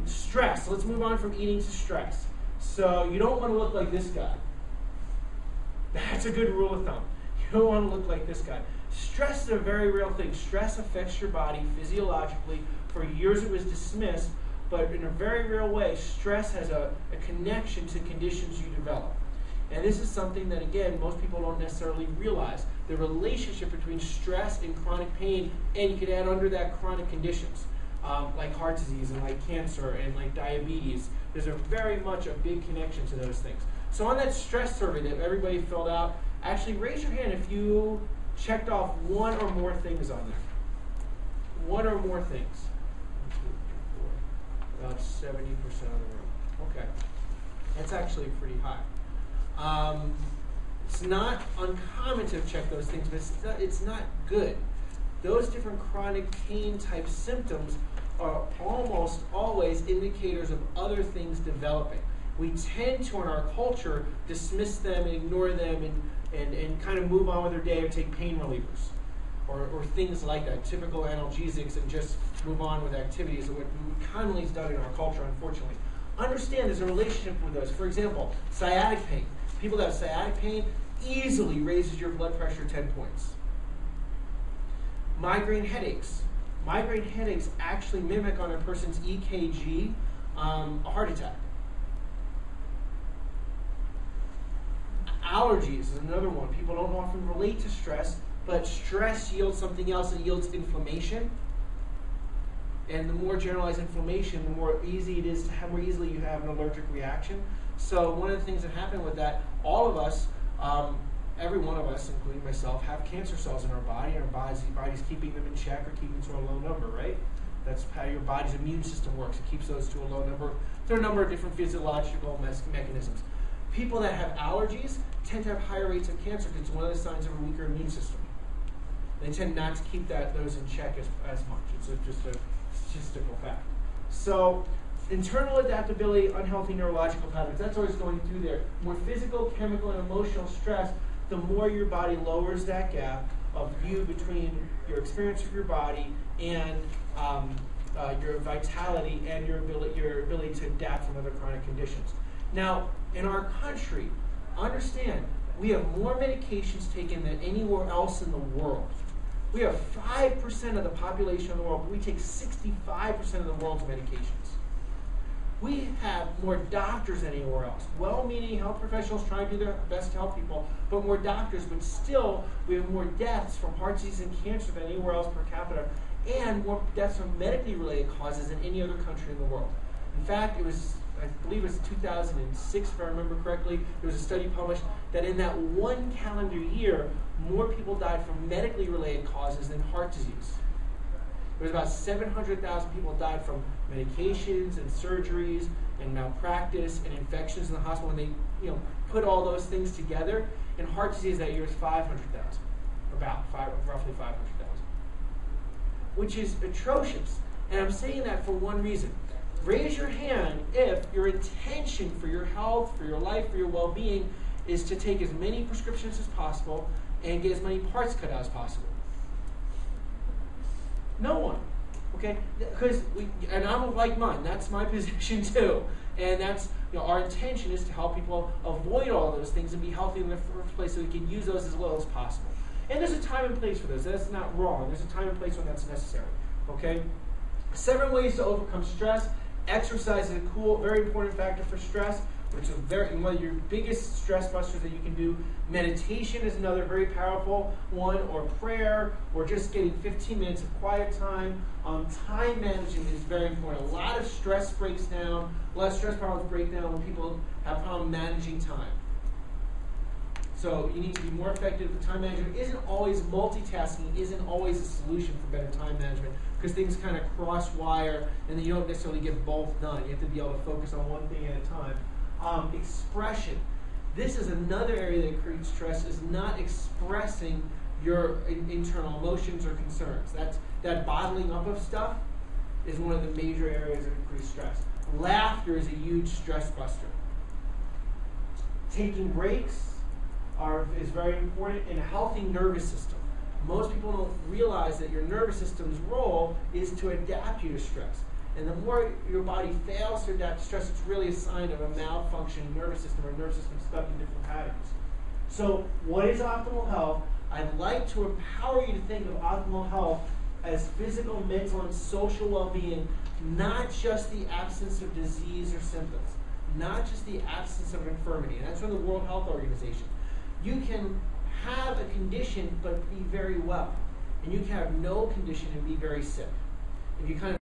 Stress. Let's move on from eating to stress. So you don't want to look like this guy. That's a good rule of thumb. You don't want to look like this guy. Stress is a very real thing. Stress affects your body physiologically. For years it was dismissed, but in a very real way, stress has a connection to conditions you develop. And this is something that, again, most people don't necessarily realize. The relationship between stress and chronic pain, and you could add under that chronic conditions, like heart disease and like cancer and like diabetes. There's very much a big connection to those things. So on that stress survey that everybody filled out, actually raise your hand if you checked off one or more things on there. One or more things. 1, 2, 3, 4. About 70% of the room. Okay. That's actually pretty high. It's not uncommon to check those things, but it's not good. Those different chronic pain type symptoms are almost always indicators of other things developing. We tend to, in our culture, dismiss them and ignore them and kind of move on with our day or take pain relievers or things like that, typical analgesics, and just move on with activities of what commonly is done in our culture, unfortunately. Understand there's a relationship with those. For example, sciatic pain. People that have sciatic pain easily raises your blood pressure 10 points. Migraine headaches. Migraine headaches actually mimic on a person's EKG a heart attack. Allergies is another one. People don't often relate to stress, but stress yields something else. It yields inflammation. And the more generalized inflammation, the more easy it is to have, more easily you have an allergic reaction. So one of the things that happen with that, all of us, every one of us, including myself, have cancer cells in our body, and our body's keeping them in check or keeping them to a low number, right? That's how your body's immune system works. It keeps those to a low number. There are a number of different physiological mechanisms. People that have allergies tend to have higher rates of cancer because it's one of the signs of a weaker immune system. They tend not to keep those in check as much. It's just a statistical fact. So internal adaptability, unhealthy neurological patterns, that's always going through there. More physical, chemical, and emotional stress, the more your body lowers that gap of view between your experience of your body and your vitality and your ability to adapt from other chronic conditions. Now, in our country, understand, we have more medications taken than anywhere else in the world. We have 5% of the population of the world, but we take 65% of the world's medications. We have more doctors than anywhere else. Well-meaning health professionals trying to do their best to help people, but more doctors, but still we have more deaths from heart disease and cancer than anywhere else per capita, and more deaths from medically related causes than any other country in the world. In fact, I believe it was 2006, if I remember correctly, there was a study published that in that one calendar year, more people died from medically related causes than heart disease. There was about 700,000 people died from medications and surgeries and malpractice and infections in the hospital. When they put all those things together, and heart disease that year was 500,000, roughly 500,000, which is atrocious. And I'm saying that for one reason. Raise your hand if your intention for your health, for your life, for your well-being is to take as many prescriptions as possible and get as many parts cut out as possible. No one. Okay? And I'm like mine. That's my position too. And that's, our intention is to help people avoid all those things and be healthy in the first place so we can use those as well as possible. And there's a time and place for this. That's not wrong. There's a time and place when that's necessary. Okay? 7 ways to overcome stress. Exercise is a very important factor for stress, which is one of your biggest stress busters that you can do. Meditation is another very powerful one, or prayer, or just getting 15 minutes of quiet time. Time management is very important. A lot of stress breaks down, a lot of stress problems break down when people have problem managing time. So you need to be more effective with time management. Multitasking isn't always a solution for better time management, because things kind of cross-wire and then you don't necessarily get both done. You have to be able to focus on one thing at a time. Expression. This is another area that creates stress, is not expressing your internal emotions or concerns. That bottling up of stuff is one of the major areas that increase stress. Laughter is a huge stress buster. Taking breaks is very important in a healthy nervous system. Most people don't realize that your nervous system's role is to adapt you to stress. And the more your body fails to adapt to stress, it's really a sign of a malfunctioning nervous system, or nervous system stuck in different patterns. So what is optimal health? I'd like to empower you to think of optimal health as physical, mental, and social well-being, not just the absence of disease or symptoms, not just the absence of infirmity. And that's from the World Health Organization. You can have a condition but be very well, and you can have no condition and be very sick. If you kind of